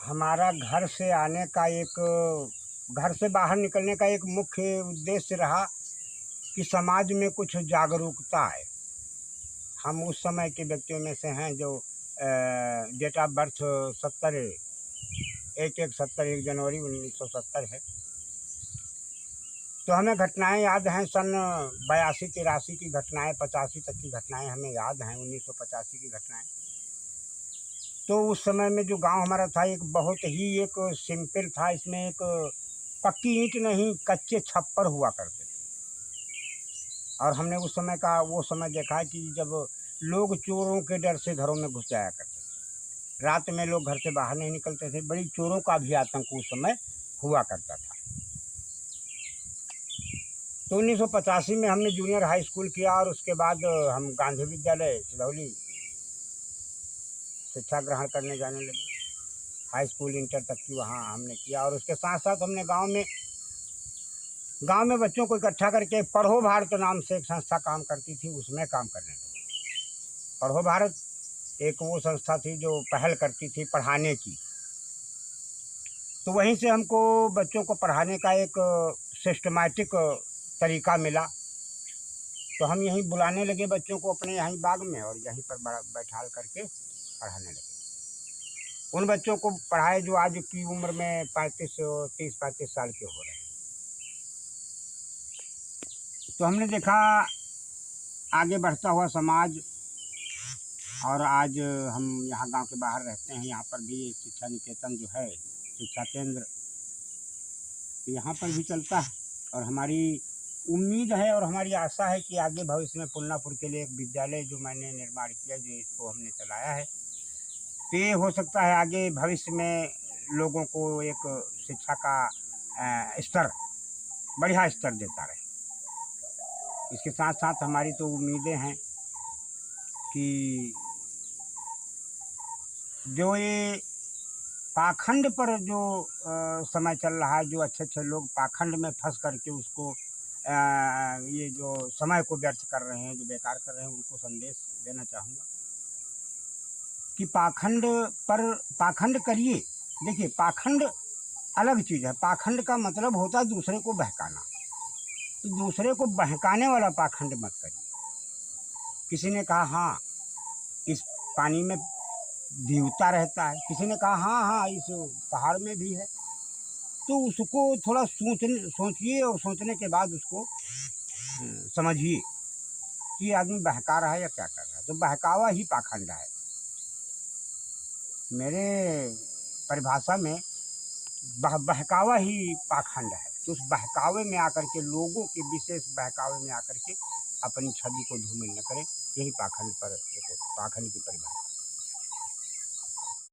हमारा घर से आने का घर से बाहर निकलने का एक मुख्य उद्देश्य रहा कि समाज में कुछ जागरूकता आए। हम उस समय के व्यक्तियों में से हैं जो डेट ऑफ बर्थ 1 जनवरी 1970 है। तो हमें घटनाएं याद हैं, सन 82-83 की घटनाएं, 85 तक की घटनाएं हमें याद हैं, 1985 की घटनाएं। तो उस समय में जो गांव हमारा था एक बहुत ही एक सिंपल था। इसमें एक पक्की ईंट नहीं, कच्चे छप्पर हुआ करते थे। और हमने उस समय का वो समय देखा है कि जब लोग चोरों के डर से घरों में घुस जाया करते थे। रात में लोग घर से बाहर नहीं निकलते थे। बड़ी चोरों का भी आतंक उस समय हुआ करता था। तो 1985 में हमने जूनियर हाई स्कूल किया और उसके बाद हम गांधी विद्यालय सिधौली शिक्षा ग्रहण करने जाने लगे। हाई स्कूल इंटर तक की वहाँ हमने किया और उसके साथ साथ हमने गांव में बच्चों को इकट्ठा करके पढ़ो भारत नाम से एक संस्था काम करती थी, उसमें काम करने लगे। पढ़ो भारत एक वो संस्था थी जो पहल करती थी पढ़ाने की। तो वहीं से हमको बच्चों को पढ़ाने का एक सिस्टमैटिक तरीका मिला। तो हम यहीं बुलाने लगे बच्चों को अपने यहीं बाग में और यहीं पर बैठाल करके पढ़ाने लगे। उन बच्चों को पढ़ाए जो आज की उम्र में 30-35 साल के हो रहे हैं। तो हमने देखा आगे बढ़ता हुआ समाज, और आज हम यहाँ गांव के बाहर रहते हैं। यहाँ पर भी शिक्षा निकेतन जो है, शिक्षा केंद्र, यहाँ पर भी चलता है। और हमारी उम्मीद है और हमारी आशा है कि आगे भविष्य में पुलनापुर के लिए एक विद्यालय जो मैंने निर्माण किया, जो इसको हमने चलाया है, तो ये हो सकता है आगे भविष्य में लोगों को एक शिक्षा का स्तर, बढ़िया स्तर देता रहे। इसके साथ साथ हमारी तो उम्मीदें हैं कि जो ये पाखंड पर जो समय चल रहा है, जो अच्छे अच्छे लोग पाखंड में फंस करके उसको ये जो समय को व्यर्थ कर रहे हैं, जो बेकार कर रहे हैं, उनको संदेश देना चाहूँगा कि पाखंड करिए। देखिए, पाखंड अलग चीज़ है। पाखंड का मतलब होता है दूसरे को बहकाना। तो दूसरे को बहकाने वाला पाखंड मत करिए। किसी ने कहा हाँ इस पानी में देवता रहता है, किसी ने कहा हाँ हाँ इस पहाड़ में भी है, तो उसको थोड़ा सोचिए और सोचने के बाद उसको समझिए कि आदमी बहका रहा है या क्या कर रहा है। तो बहकावा ही पाखंड है। मेरे परिभाषा में बहकावा ही पाखंड है। तो उस बहकावे में आकर के, लोगों के विशेष बहकावे में आकर के अपनी छवि को धूमिल न करें। यही पाखंड की परिभाषा।